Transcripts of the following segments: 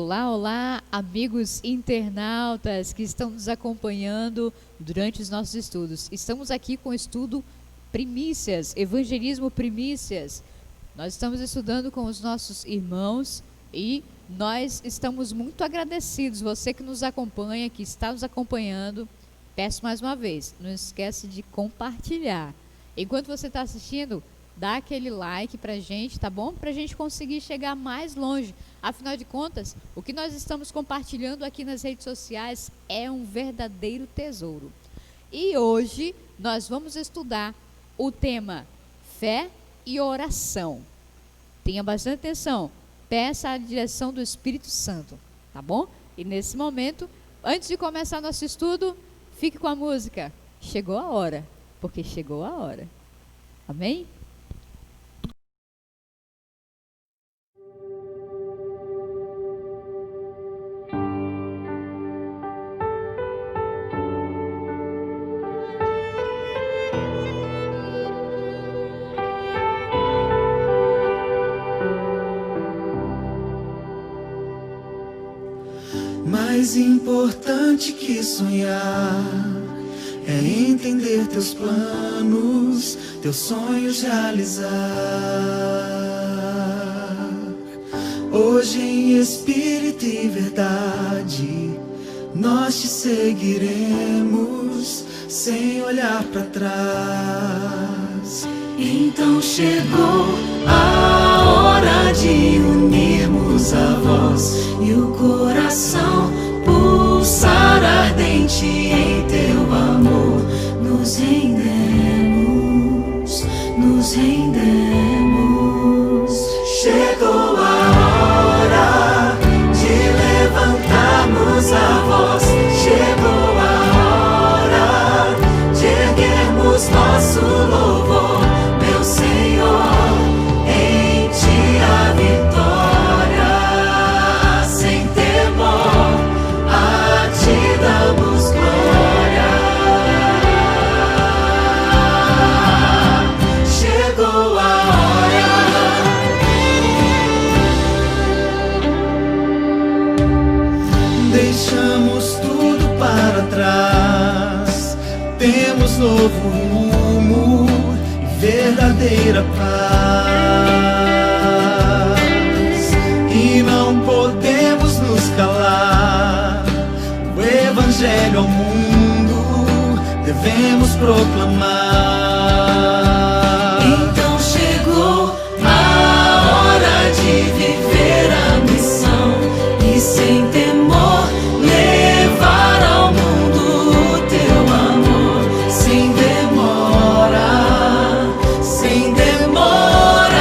Olá, olá, amigos internautas que estão nos acompanhando durante os nossos estudos. Estamos aqui com o estudo Primícias, Evangelismo Primícias. Nós estamos estudando com os nossos irmãos e nós estamos muito agradecidos. Você que nos acompanha, que está nos acompanhando, peço mais uma vez, não esquece de compartilhar. Enquanto você está assistindo, dá aquele like pra gente, tá bom? Pra gente conseguir chegar mais longe. Afinal de contas, o que nós estamos compartilhando aqui nas redes sociais é um verdadeiro tesouro. E hoje nós vamos estudar o tema fé e oração. Tenha bastante atenção, peça a direção do Espírito Santo, tá bom? E nesse momento, antes de começar nosso estudo, fique com a música. Chegou a hora, porque chegou a hora. Amém? Mais importante que sonhar é entender teus planos, teus sonhos realizar. Hoje em espírito e verdade nós te seguiremos sem olhar para trás. Então chegou a hora de unirmos a voz e o coração pulsar ardente em teu amor. Nos rendemos, nos rendemos. Chegou a hora de levantarmos a voz. Chegou a hora de erguermos nosso louvor, meu Senhor. Em ti a vitória, sem temor, a ti damos glória. Chegou a hora. Deixamos tudo para trás, temos novo rumo e verdadeira paz. E não podemos nos calar, o Evangelho ao mundo devemos proclamar. Então chegou a hora de viver a missão e sem temor levar ao mundo o teu amor. Sem demora, sem demora.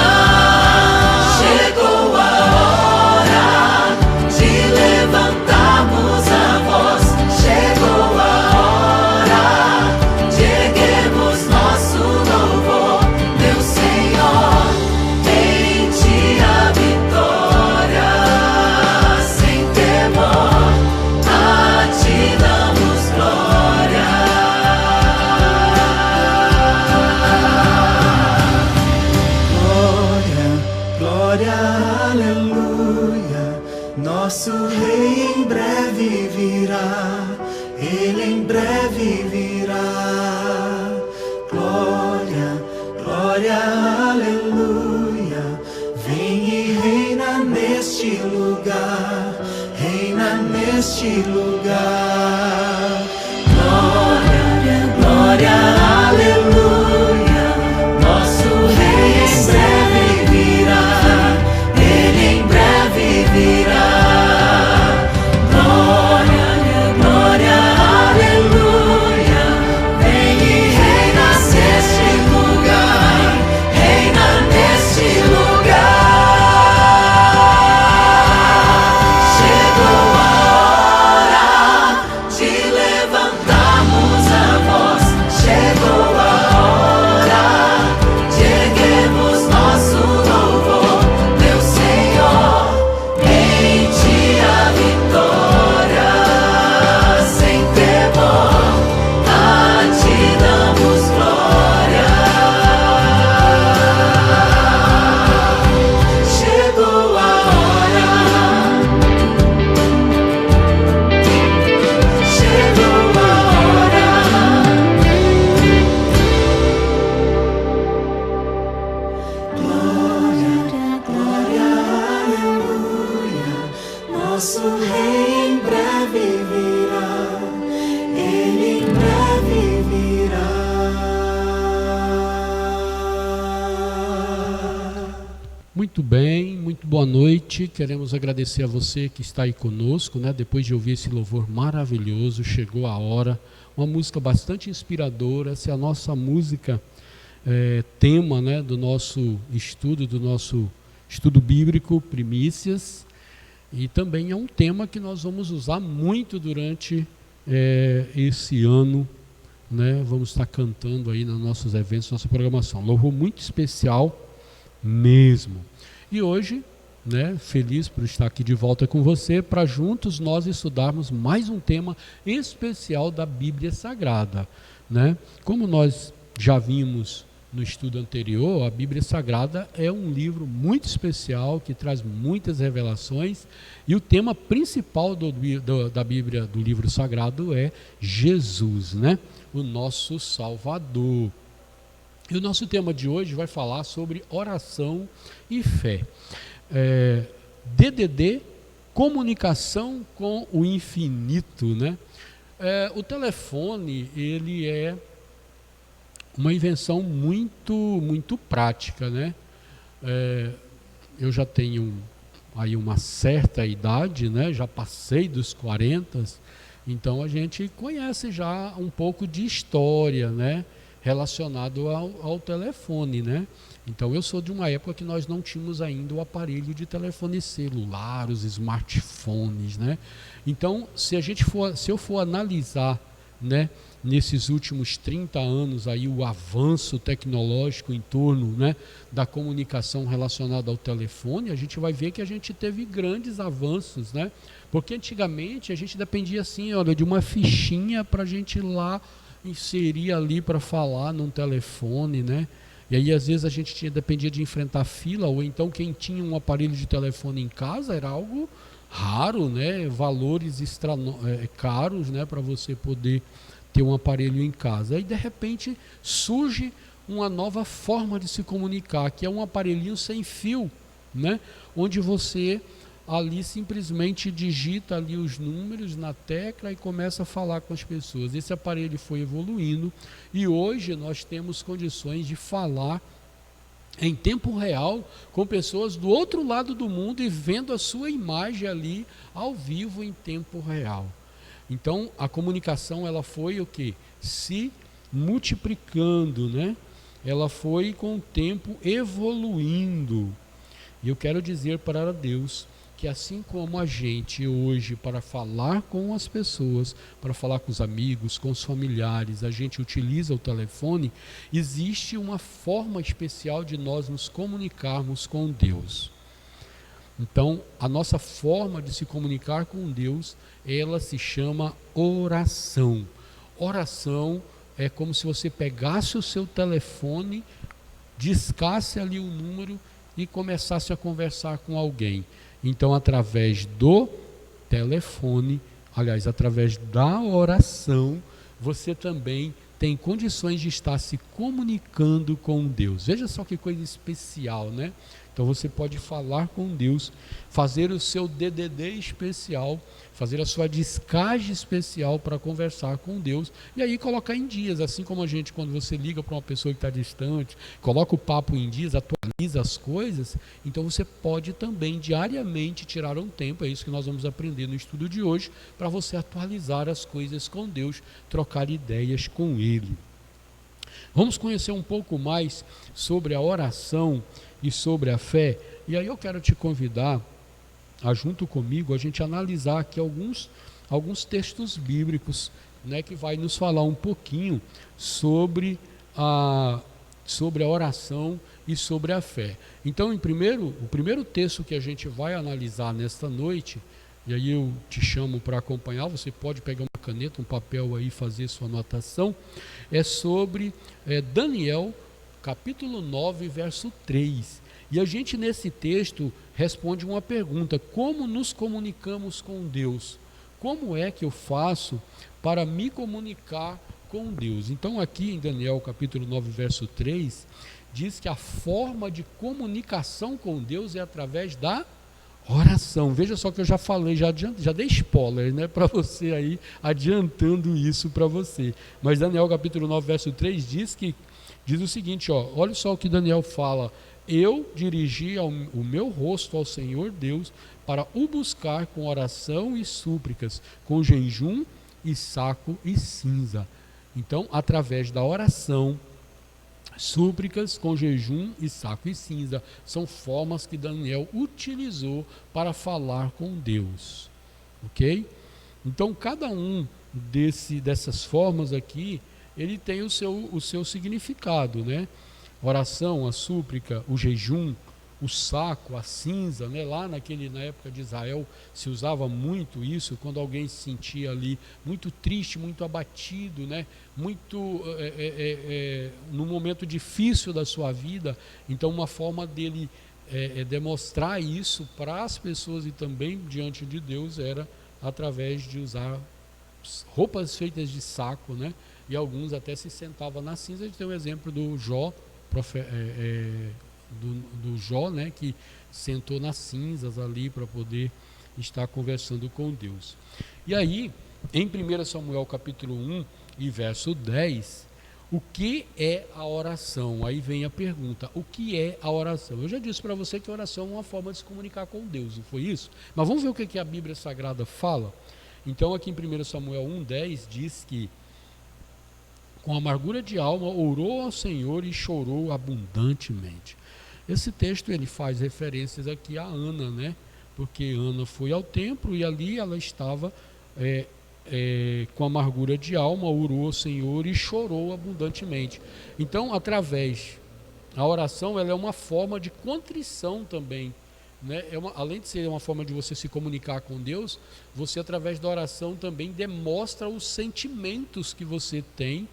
Chegou a hora de levantarmos a voz. Chegou a hora de erguermos nosso louvor, meu Senhor. Em ti a vitória, sem temor, a ti damos glória. Glória, glória, aleluia. Nosso Rei em breve virá, Ele em breve virá. Glória, glória, aleluia. Vem e reina neste lugar, reina neste lugar. Glória, glória, aleluia. Nosso Rei em breve virá, Ele em breve virá. Glória, glória, aleluia. Vem e reina neste lugar, reina neste lugar. Chegou a hora de Muito bem, muito boa noite. Queremos agradecer a você que está aí conosco, né? Depois de ouvir esse louvor maravilhoso, chegou a hora. Uma música bastante inspiradora. Essa é a nossa música tema, né, do nosso estudo bíblico, Primícias. E também é um tema que nós vamos usar muito durante esse ano, né? Vamos estar cantando aí nos nossos eventos, nossa programação. Louvor muito especial mesmo. E hoje, né, feliz por estar aqui de volta com você, para juntos nós estudarmos mais um tema especial da Bíblia Sagrada, né? Como nós já vimos no estudo anterior, a Bíblia Sagrada é um livro muito especial que traz muitas revelações, e o tema principal da Bíblia, do livro sagrado, é Jesus, né? O nosso Salvador. E o nosso tema de hoje vai falar sobre oração e fé. DDD, comunicação com o infinito, né? O telefone, ele é uma invenção muito prática, né? Eu já tenho aí uma certa idade, né? Já passei dos 40, então a gente conhece já um pouco de história, né? Relacionado ao telefone, né? Então eu sou de uma época que nós não tínhamos ainda o aparelho de telefone celular, os smartphones, né? Então se eu for analisar, né, nesses últimos 30 anos aí o avanço tecnológico em torno, né, da comunicação relacionada ao telefone, a gente vai ver que a gente teve grandes avanços, né? Porque antigamente a gente dependia assim, olha, de uma fichinha para a gente ir lá inserir ali para falar num telefone, né? E aí às vezes a gente dependia de enfrentar fila, ou então quem tinha um aparelho de telefone em casa era algo raro, né? Valores caros, né? Para você poder ter um aparelho em casa. Aí de repente surge uma nova forma de se comunicar, que é um aparelhinho sem fio, né? Onde você ali simplesmente digita ali os números na tecla e começa a falar com as pessoas. Esse aparelho foi evoluindo e hoje nós temos condições de falar em tempo real com pessoas do outro lado do mundo e vendo a sua imagem ali ao vivo em tempo real. Então a comunicação, ela foi o quê? Se multiplicando, né? Ela foi com o tempo evoluindo. E eu quero dizer para Deus que assim como a gente hoje, para falar com as pessoas, para falar com os amigos, com os familiares, a gente utiliza o telefone, existe uma forma especial de nós nos comunicarmos com Deus. Então, a nossa forma de se comunicar com Deus, ela se chama oração. Oração é como se você pegasse o seu telefone, discasse ali o número e começasse a conversar com alguém. Então, através do telefone, aliás, através da oração, você também tem condições de estar se comunicando com Deus. Veja só que coisa especial, né? Então você pode falar com Deus, fazer o seu DDD especial, fazer a sua discagem especial para conversar com Deus, e aí colocar em dias, assim como a gente, quando você liga para uma pessoa que está distante, coloca o papo em dias, atualiza as coisas. Então você pode também diariamente tirar um tempo, é isso que nós vamos aprender no estudo de hoje, para você atualizar as coisas com Deus, trocar ideias com Ele. Vamos conhecer um pouco mais sobre a oração e sobre a fé, e aí eu quero te convidar a, junto comigo, a gente analisar aqui alguns textos bíblicos, né, que vai nos falar um pouquinho sobre a oração e sobre a fé. Então, o primeiro texto que a gente vai analisar nesta noite, e aí eu te chamo para acompanhar, você pode pegar uma caneta, um papel aí e fazer sua anotação, é sobre Daniel, capítulo 9, verso 3. E a gente nesse texto responde uma pergunta: como nos comunicamos com Deus? Como é que eu faço para me comunicar com Deus? Então aqui em Daniel capítulo 9, verso 3, diz que a forma de comunicação com Deus é através da oração. Veja só que eu já falei, já dei spoiler, né, para você aí, adiantando isso para você. Mas Daniel capítulo 9, verso 3 diz o seguinte, olha só o que Daniel fala eu dirigi o meu rosto ao Senhor Deus para o buscar com oração e súplicas, com jejum e saco e cinza. Então, através da oração, súplicas com jejum e saco e cinza, são formas que Daniel utilizou para falar com Deus. Ok? Então, cada um dessas formas aqui, ele tem o seu significado, né? Oração, a súplica, o jejum, o saco, a cinza, né? Lá na época de Israel se usava muito isso, quando alguém se sentia ali muito triste, muito abatido, né? Muito num momento difícil da sua vida. Então, uma forma dele demonstrar isso para as pessoas e também diante de Deus era através de usar roupas feitas de saco, né? E alguns até se sentavam na cinza. A gente tem um exemplo do Jó, do Jó, né? Que sentou nas cinzas ali para poder estar conversando com Deus. E aí, em 1 Samuel capítulo 1 e verso 10, o que é a oração? Aí vem a pergunta, o que é a oração? Eu já disse para você que a oração é uma forma de se comunicar com Deus, não foi isso? Mas vamos ver o que a Bíblia Sagrada fala? Então aqui em 1 Samuel 1,10 diz que com amargura de alma orou ao Senhor e chorou abundantemente. Esse texto ele faz referências aqui a Ana, né? Porque Ana foi ao templo e ali ela estava com amargura de alma, orou ao Senhor e chorou abundantemente. Então, a oração ela é uma forma de contrição também, né? Além de ser uma forma de você se comunicar com Deus, você através da oração também demonstra os sentimentos que você tem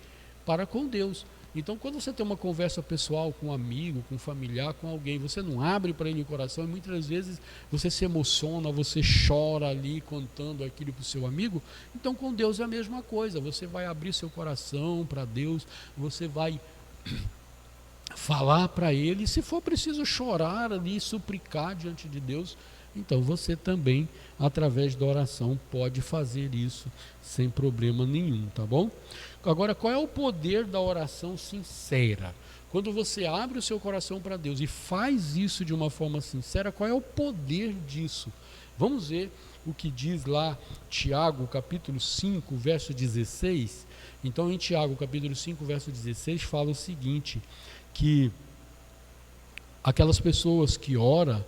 para com Deus. Então, quando você tem uma conversa pessoal com um amigo, com um familiar, com alguém, você não abre para ele o coração e muitas vezes você se emociona, você chora ali contando aquilo para o seu amigo. Então, com Deus é a mesma coisa. Você vai abrir seu coração para Deus, você vai falar para Ele. E se for preciso chorar ali, suplicar diante de Deus, então você também, através da oração, pode fazer isso sem problema nenhum, tá bom? Agora, qual é o poder da oração sincera? Quando você abre o seu coração para Deus e faz isso de uma forma sincera, qual é o poder disso? Vamos ver o que diz lá Tiago, capítulo 5, verso 16. Então, em Tiago, capítulo 5, verso 16, fala o seguinte, que aquelas pessoas que oram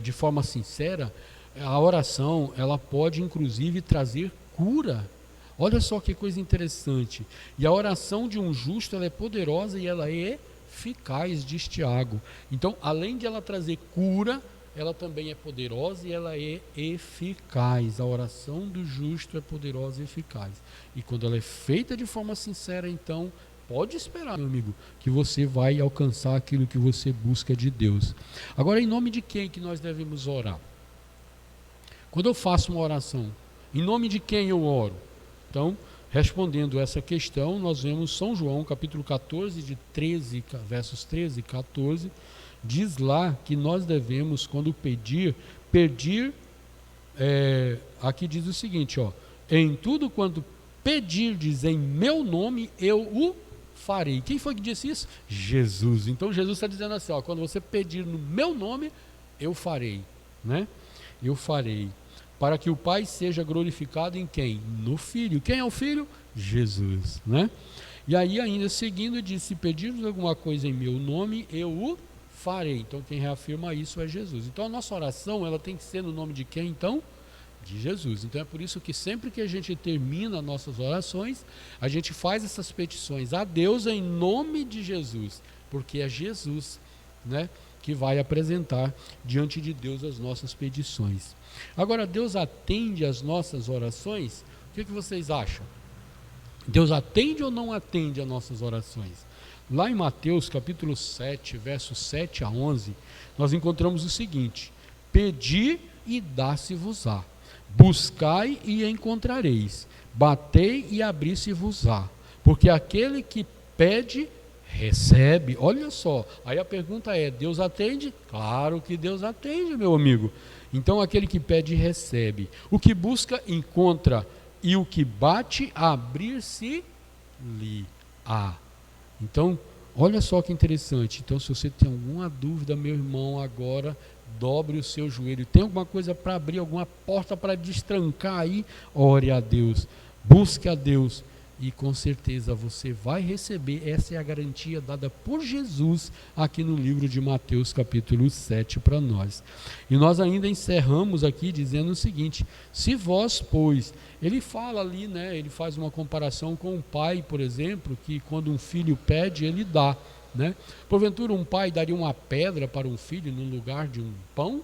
de forma sincera, a oração, ela pode inclusive trazer cura. Olha só que coisa interessante. E a oração de um justo, ela é poderosa e ela é eficaz, diz Tiago. Então, além de ela trazer cura, ela também é poderosa e ela é eficaz. A oração do justo é poderosa e eficaz. E quando ela é feita de forma sincera, então, pode esperar, meu amigo, que você vai alcançar aquilo que você busca de Deus. Agora, em nome de quem que nós devemos orar? Quando eu faço uma oração, em nome de quem eu oro? Então, respondendo essa questão, nós vemos São João, capítulo 14, versos 13 e 14, diz lá que nós devemos, quando pedir, aqui diz o seguinte, em tudo quanto pedirdes em meu nome, eu o farei. Quem foi que disse isso? Jesus. Então, Jesus está dizendo assim, quando você pedir no meu nome, eu farei, né? Eu farei. Para que o Pai seja glorificado em quem? No Filho. Quem é o Filho? Jesus, né? E aí ainda seguindo diz, se pedirmos alguma coisa em meu nome, eu o farei. Então quem reafirma isso é Jesus. Então a nossa oração, ela tem que ser no nome de quem então? De Jesus. Então é por isso que sempre que a gente termina nossas orações, a gente faz essas petições a Deus em nome de Jesus, porque é Jesus, né, que vai apresentar diante de Deus as nossas petições. Agora, Deus atende as nossas orações? O que vocês acham? Deus atende ou não atende as nossas orações? Lá em Mateus capítulo 7, versos 7 a 11, nós encontramos o seguinte: pedi e dá-se-vos-á, buscai e encontrareis, batei e abri-se-vos-á, porque aquele que pede, recebe. Olha só, aí a pergunta é, Deus atende? Claro que Deus atende, meu amigo. Então aquele que pede, recebe. O que busca, encontra. E o que bate, abrir-se-lhe-á. Então, Olha só que interessante. Então, se você tem alguma dúvida, meu irmão, agora dobre o seu joelho. Tem alguma coisa para abrir, alguma porta para destrancar aí? Ore a Deus, busque a Deus e com certeza você vai receber. Essa é a garantia dada por Jesus aqui no livro de Mateus capítulo 7 para nós. E nós ainda encerramos aqui dizendo o seguinte: se vós, pois, ele fala ali, né, ele faz uma comparação com um pai, por exemplo, que quando um filho pede, ele dá, né? Porventura um pai daria uma pedra para um filho no lugar de um pão,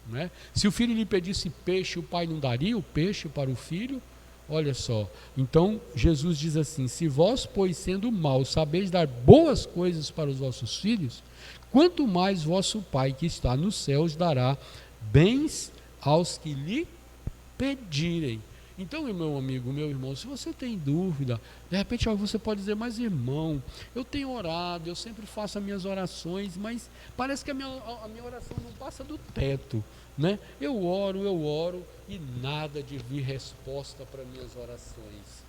né? Se o filho lhe pedisse peixe, o pai não daria o peixe para o filho? Olha só, então Jesus diz assim: se vós, pois, sendo maus, sabeis dar boas coisas para os vossos filhos, quanto mais vosso Pai que está nos céus dará bens aos que lhe pedirem. Então, meu amigo, meu irmão, se você tem dúvida, de repente você pode dizer: mas irmão, eu tenho orado, eu sempre faço as minhas orações, mas parece que a minha oração não passa do teto, né? Eu oro e nada de vir resposta para minhas orações.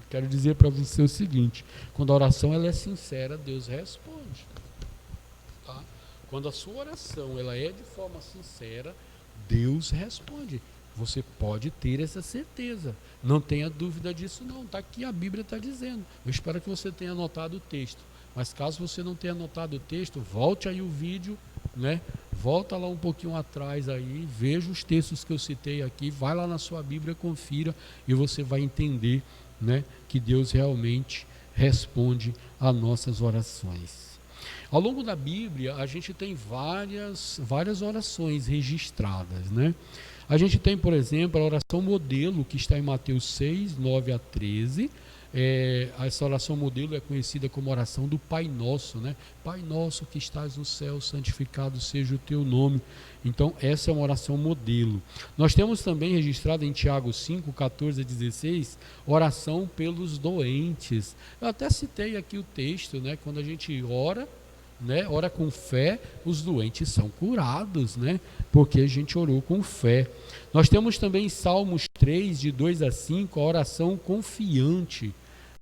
Quero dizer para você o seguinte: quando a oração ela é sincera, Deus responde, tá? Quando a sua oração ela é de forma sincera, Deus responde. Você pode ter essa certeza, não tenha dúvida disso não, está aqui, a Bíblia está dizendo. Eu espero que você tenha anotado o texto, mas caso você não tenha anotado o texto, volte aí o vídeo, né? Volta lá um pouquinho atrás aí, veja os textos que eu citei aqui, vai lá na sua Bíblia, confira e você vai entender, né, que Deus realmente responde às nossas orações. Ao longo da Bíblia, a gente tem várias orações registradas, né? A gente tem, por exemplo, a oração modelo, que está em Mateus 6, 9 a 13. Essa oração modelo é conhecida como oração do Pai Nosso, né? Pai Nosso que estás no céu, santificado seja o teu nome. Então, essa é uma oração modelo. Nós temos também registrado em Tiago 5, 14 a 16, oração pelos doentes. Eu até citei aqui o texto, né? Quando a gente ora, né, ora com fé, os doentes são curados, né, porque a gente orou com fé. Nós temos também em Salmos 3, de 2 a 5, a oração confiante,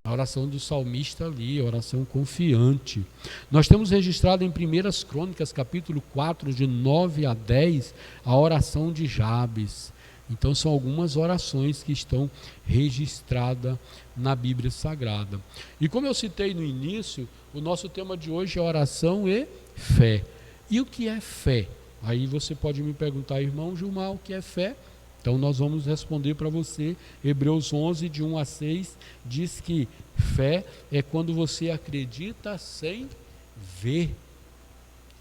a oração do salmista ali, a oração confiante. Nós temos registrado em 1 Crônicas, capítulo 4, de 9 a 10, a oração de Jabes. Então são algumas orações que estão registradas na Bíblia Sagrada. E como eu citei no início, o nosso tema de hoje é oração e fé. E o que é fé? Aí você pode me perguntar: irmão Gilmar, o que é fé? Então nós vamos responder para você. Hebreus 11, de 1 a 6, diz que fé é quando você acredita sem ver.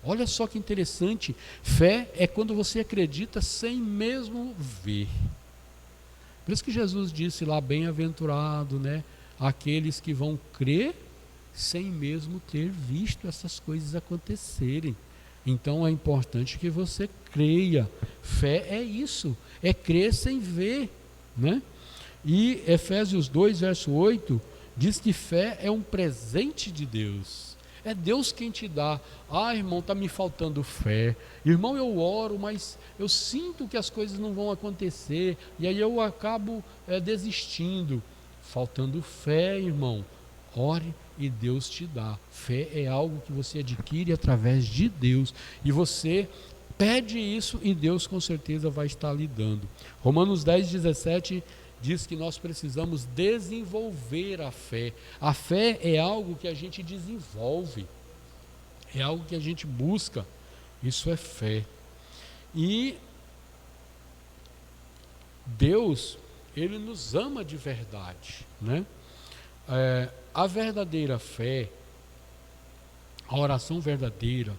Olha só que interessante, fé é quando você acredita sem mesmo ver. Por isso que Jesus disse lá: bem-aventurado, né, aqueles que vão crer sem mesmo ter visto essas coisas acontecerem. Então é importante que você creia. Fé é isso, é crer sem ver, né? E Efésios 2, verso 8, diz que fé é um presente de Deus. É Deus quem te dá. Ah, irmão, está me faltando fé. Irmão, eu oro, mas eu sinto que as coisas não vão acontecer. E aí eu acabo desistindo. Faltando fé, irmão. Ore e Deus te dá. Fé é algo que você adquire através de Deus. E você pede isso e Deus com certeza vai estar lhe dando. Romanos 10, 17 diz que nós precisamos desenvolver a fé. A fé é algo que a gente desenvolve, é algo que a gente busca. Isso é fé. E Deus, Ele nos ama de verdade, né? A verdadeira fé, a oração verdadeira,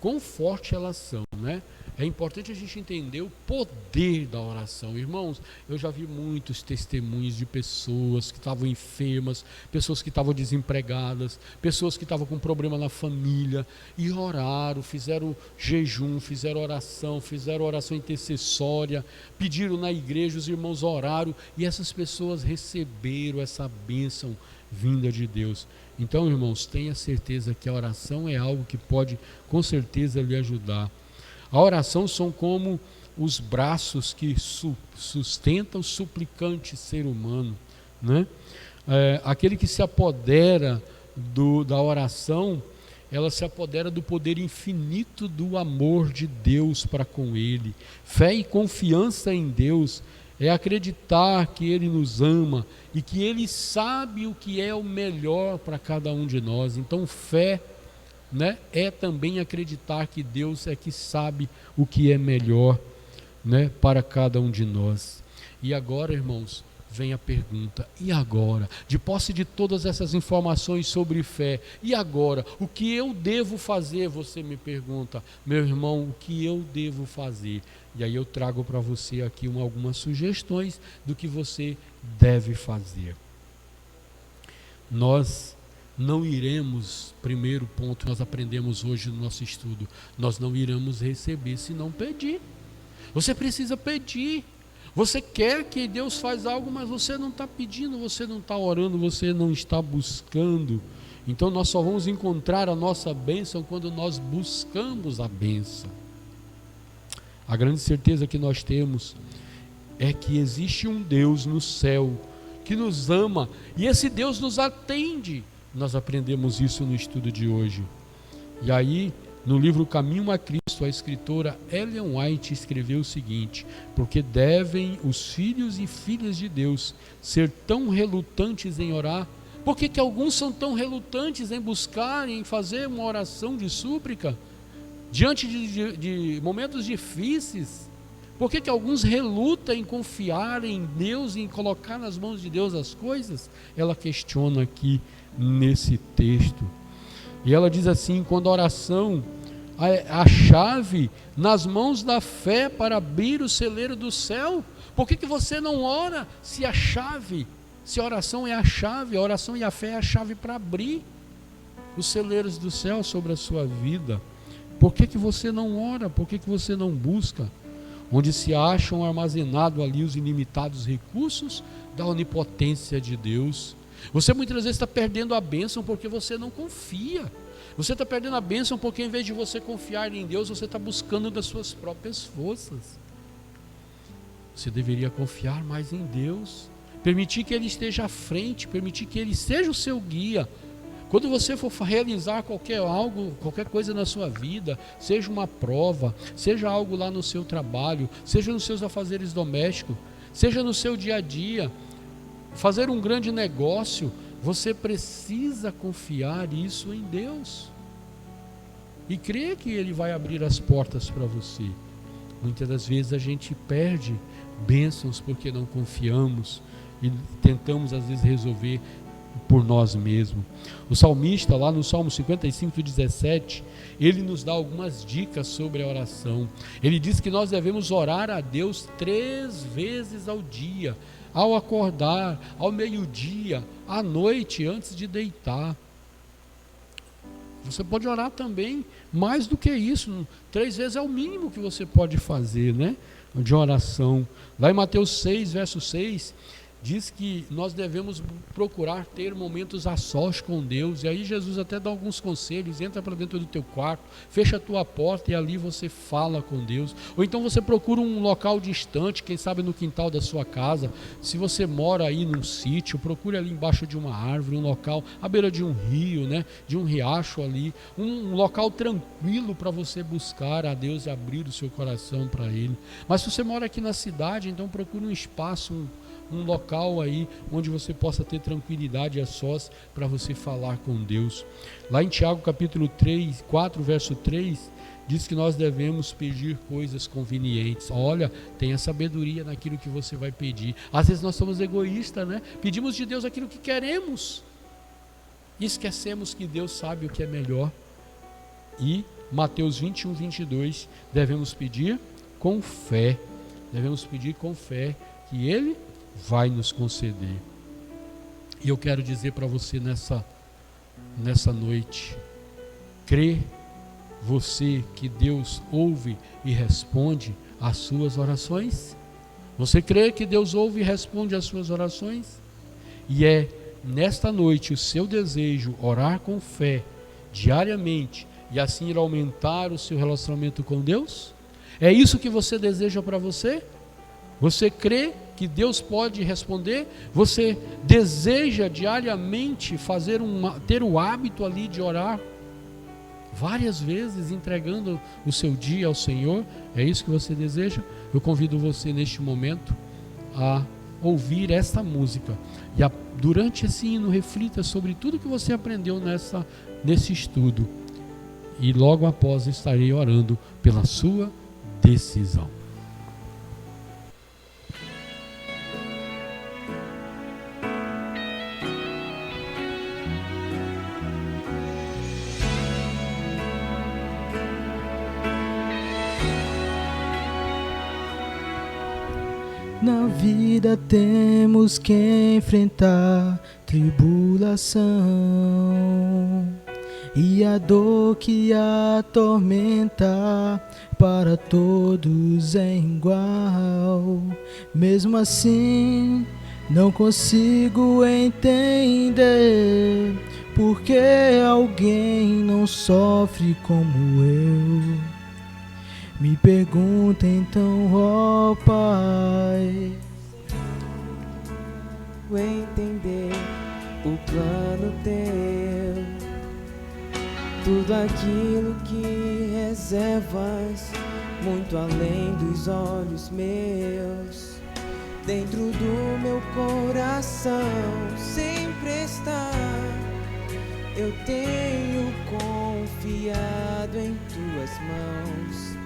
quão forte elas são, né? É importante a gente entender o poder da oração. Irmãos, eu já vi muitos testemunhos de pessoas que estavam enfermas, pessoas que estavam desempregadas, pessoas que estavam com problema na família e oraram, fizeram jejum, fizeram oração intercessória, pediram na igreja, os irmãos oraram e essas pessoas receberam essa bênção vinda de Deus. Então, irmãos, tenha certeza que a oração é algo que pode com certeza lhe ajudar. A oração são como os braços que sustentam o suplicante ser humano, né? Aquele que se apodera da oração, ela se apodera do poder infinito do amor de Deus para com ele. Fé e confiança em Deus é acreditar que Ele nos ama e que Ele sabe o que é o melhor para cada um de nós. Então fé, né, é também acreditar que Deus é que sabe o que é melhor, né, para cada um de nós. E agora, irmãos, vem a pergunta: e agora? De posse de todas essas informações sobre fé, e agora? O que eu devo fazer? Você me pergunta, meu irmão, o que eu devo fazer? E aí eu trago para você aqui algumas sugestões do que você deve fazer. Nós não iremos, primeiro ponto que nós aprendemos hoje no nosso estudo, nós não iremos receber se não pedir. Você precisa pedir. Você quer que Deus faça algo, mas você não está pedindo, você não está orando, você não está buscando. Então nós só vamos encontrar a nossa bênção quando nós buscamos a bênção. A grande certeza que nós temos é que existe um Deus no céu que nos ama e esse Deus nos atende. Nós aprendemos isso no estudo de hoje. E aí, no livro Caminho a Cristo, a escritora Ellen White escreveu o seguinte: porque devem os filhos e filhas de Deus ser tão relutantes em orar? Por que alguns são tão relutantes em buscar, em fazer uma oração de súplica? Diante de momentos difíceis, por que alguns relutam em confiar em Deus, em colocar nas mãos de Deus as coisas? Ela questiona aqui nesse texto. E ela diz assim: quando a oração é a chave nas mãos da fé para abrir o celeiro do céu, por que você não ora se a chave, se a oração é a chave, a oração e a fé é a chave para abrir os celeiros do céu sobre a sua vida? Por que você não ora? Por que você não busca? Onde se acham armazenados ali os ilimitados recursos da onipotência de Deus. Você muitas vezes está perdendo a bênção porque você não confia. Você está perdendo a bênção porque em vez de você confiar em Deus, você está buscando das suas próprias forças. Você deveria confiar mais em Deus, permitir que Ele esteja à frente, permitir que Ele seja o seu guia. Quando você for realizar qualquer coisa na sua vida, seja uma prova, seja algo lá no seu trabalho, seja nos seus afazeres domésticos, seja no seu dia a dia, fazer um grande negócio, você precisa confiar isso em Deus e crer que Ele vai abrir as portas para você. Muitas das vezes a gente perde bênçãos porque não confiamos e tentamos às vezes resolver por nós mesmos. O salmista, lá no Salmo 55:17, ele nos dá algumas dicas sobre a oração. Ele diz que nós devemos orar a Deus 3 vezes ao dia, ao acordar, ao meio-dia, à noite, antes de deitar. Você pode orar também mais do que isso. 3 vezes é o mínimo que você pode fazer, né, de oração. Lá em Mateus 6, verso 6, diz que nós devemos procurar ter momentos a sós com Deus. E aí Jesus até dá alguns conselhos: entra para dentro do teu quarto, fecha a tua porta e ali você fala com Deus. Ou então você procura um local distante, quem sabe no quintal da sua casa. Se você mora aí num sítio, procure ali embaixo de uma árvore, um local à beira de um rio, né, de um riacho ali, um local tranquilo para você buscar a Deus e abrir o seu coração para Ele. Mas se você mora aqui na cidade, então procure um espaço, um local aí onde você possa ter tranquilidade a sós para você falar com Deus. Lá em Tiago capítulo 4, verso 3, diz que nós devemos pedir coisas convenientes. Olha, tenha sabedoria naquilo que você vai pedir. Às vezes nós somos egoístas, né? Pedimos de Deus aquilo que queremos e esquecemos que Deus sabe o que é melhor. E Mateus 21:22, devemos pedir com fé. Devemos pedir com fé que Ele vai nos conceder. E eu quero dizer para você nessa noite: crê você que Deus ouve e responde às suas orações? Você crê que Deus ouve e responde às suas orações? E é nesta noite o seu desejo orar com fé diariamente e assim ir aumentar o seu relacionamento com Deus? É isso que você deseja para você? Você crê que Deus pode responder? Você deseja diariamente ter o hábito ali de orar várias vezes, entregando o seu dia ao Senhor? É isso que você deseja? Eu convido você neste momento a ouvir esta música e durante esse hino reflita sobre tudo que você aprendeu nesse estudo, e logo após estarei orando pela sua decisão. Na vida temos que enfrentar tribulação, e a dor que atormenta para todos é igual. Mesmo assim, não consigo entender por que alguém não sofre como eu. Me pergunta então, ó Pai, vou entender o plano teu, tudo aquilo que reservas, muito além dos olhos meus, dentro do meu coração sempre está. Eu tenho confiado em tuas mãos.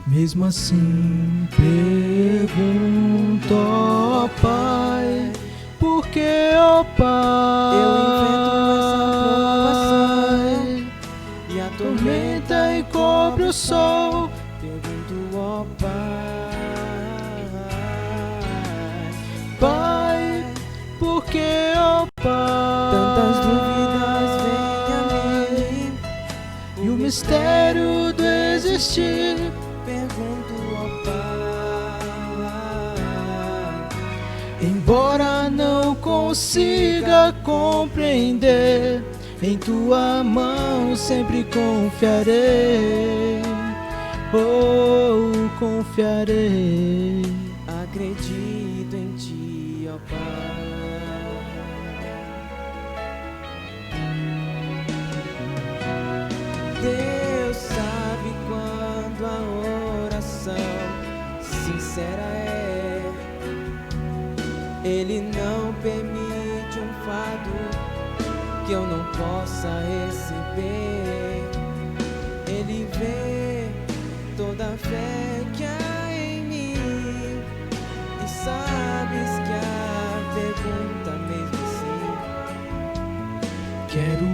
Mesmo assim pergunto, ó Pai, por que, ó Pai, eu enfrento essa provação e a tormenta encobre o sol? Pergunto, ó Pai, Pai, por que, ó Pai, tantas dúvidas vêm a mim, e o mistério do existir? Pergunto, ó Pai, Embora não consiga compreender, em tua mão sempre confiarei. Oh, confiarei. acredito em ti, ó Pai. Deus sabe quando a oração sincera é. Ele não permite um fardo que eu não possa receber. Ele vê toda a fé que há em mim, e sabes que a pergunta mesmo assim. Quero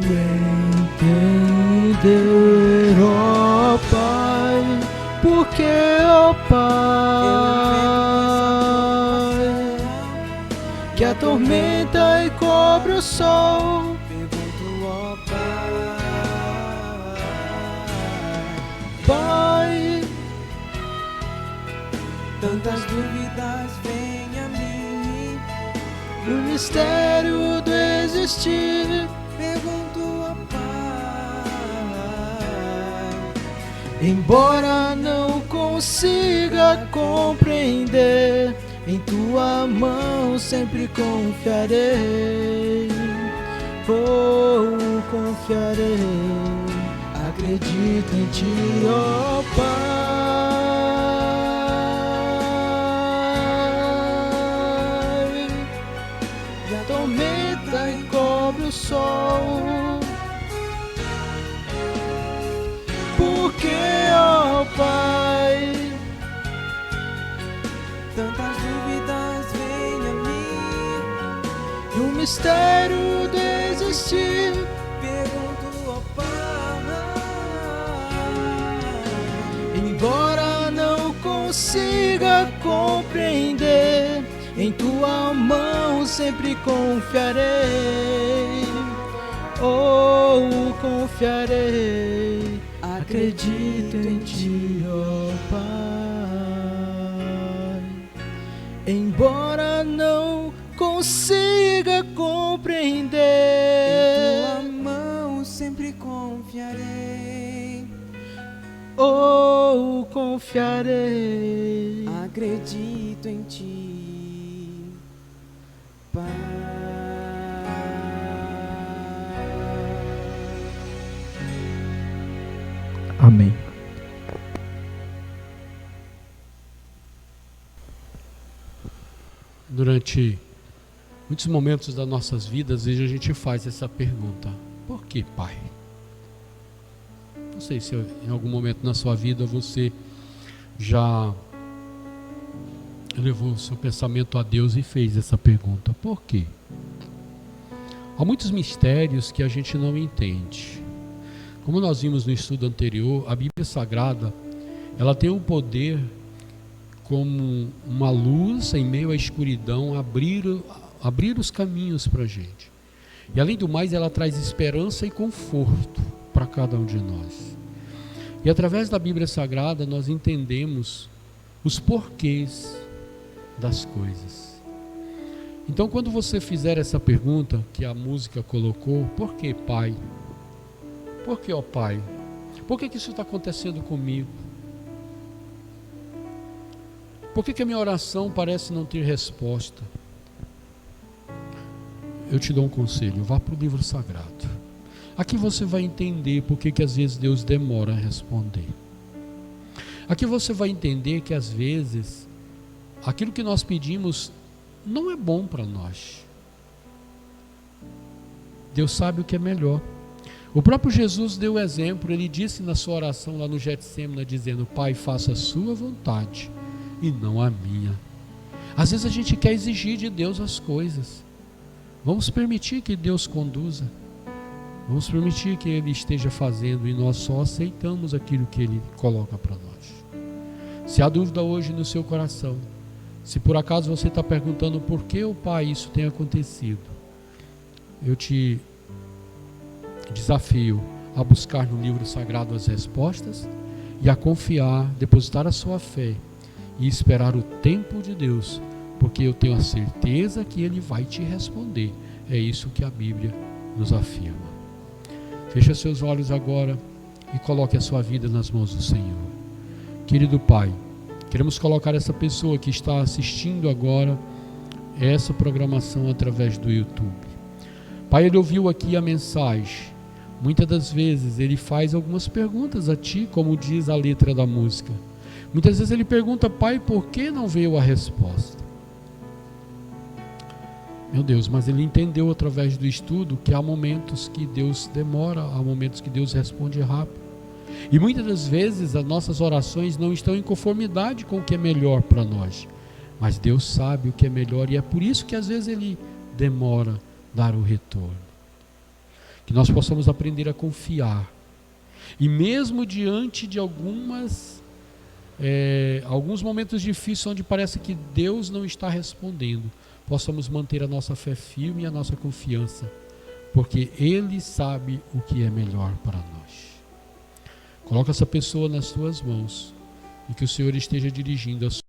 entender, ó Pai, por que, ó Pai, que a tormenta encobre o sol? Pergunto, ó Pai, Pai, tantas dúvidas vêm a mim, o mistério do existir. pergunto, ó Pai, Embora não consiga compreender, em tua mão sempre confiarei. Oh, confiarei. Acredito em ti, ó Pai. E a tormenta encobre o sol. Porque, ó Pai, tantas dúvidas vêm a mim, e o mistério do existir. pergunto, ó Pai, Embora não consiga compreender, em tua mão sempre confiarei. Oh, confiarei. Acredito em ti, ó Pai. Embora não consiga compreender, em tua mão sempre confiarei. ou confiarei. Acredito em ti, Pai. Amém. Durante muitos momentos das nossas vidas, às vezes a gente faz essa pergunta: por que, Pai? Não sei se em algum momento na sua vida você já levou o seu pensamento a Deus e fez essa pergunta: por quê? Há muitos mistérios que a gente não entende. Como nós vimos no estudo anterior, a Bíblia Sagrada, ela tem o poder, como uma luz em meio à escuridão, abrir os caminhos para a gente. E além do mais, ela traz esperança e conforto para cada um de nós. E através da Bíblia Sagrada nós entendemos os porquês das coisas. Então, quando você fizer essa pergunta que a música colocou: por que, Pai? Por que, ó Pai? Por que isso está acontecendo comigo? Por que a minha oração parece não ter resposta? Eu te dou um conselho: vá para o livro sagrado. Aqui você vai entender por que às vezes Deus demora a responder. Aqui você vai entender que às vezes aquilo que nós pedimos não é bom para nós. Deus sabe o que é melhor. O próprio Jesus deu o exemplo. Ele disse na sua oração lá no Getsêmani, dizendo: Pai, faça a sua vontade e não a minha. Às vezes a gente quer exigir de Deus as coisas. Vamos permitir que Deus conduza. Vamos permitir que Ele esteja fazendo, e nós só aceitamos aquilo que Ele coloca para nós. Se há dúvida hoje no seu coração, se por acaso você está perguntando por que, o Pai, isso tem acontecido, eu te desafio a buscar no livro sagrado as respostas e a confiar, depositar a sua fé e esperar o tempo de Deus, porque eu tenho a certeza que Ele vai te responder. É isso que a Bíblia nos afirma. Feche seus olhos agora e coloque a sua vida nas mãos do Senhor. Querido Pai, queremos colocar essa pessoa que está assistindo agora essa programação através do YouTube. Pai, ele ouviu aqui a mensagem. Muitas das vezes ele faz algumas perguntas a Ti, como diz a letra da música. Muitas vezes ele pergunta: Pai, por que não veio a resposta? Meu Deus, mas ele entendeu através do estudo que há momentos que Deus demora, há momentos que Deus responde rápido. E muitas das vezes as nossas orações não estão em conformidade com o que é melhor para nós. Mas Deus sabe o que é melhor, e é por isso que às vezes Ele demora a dar o retorno. Que nós possamos aprender a confiar. E mesmo diante de alguns momentos difíceis onde parece que Deus não está respondendo, possamos manter a nossa fé firme e a nossa confiança, porque Ele sabe o que é melhor para nós. Coloca essa pessoa nas Tuas mãos e que o Senhor esteja dirigindo a sua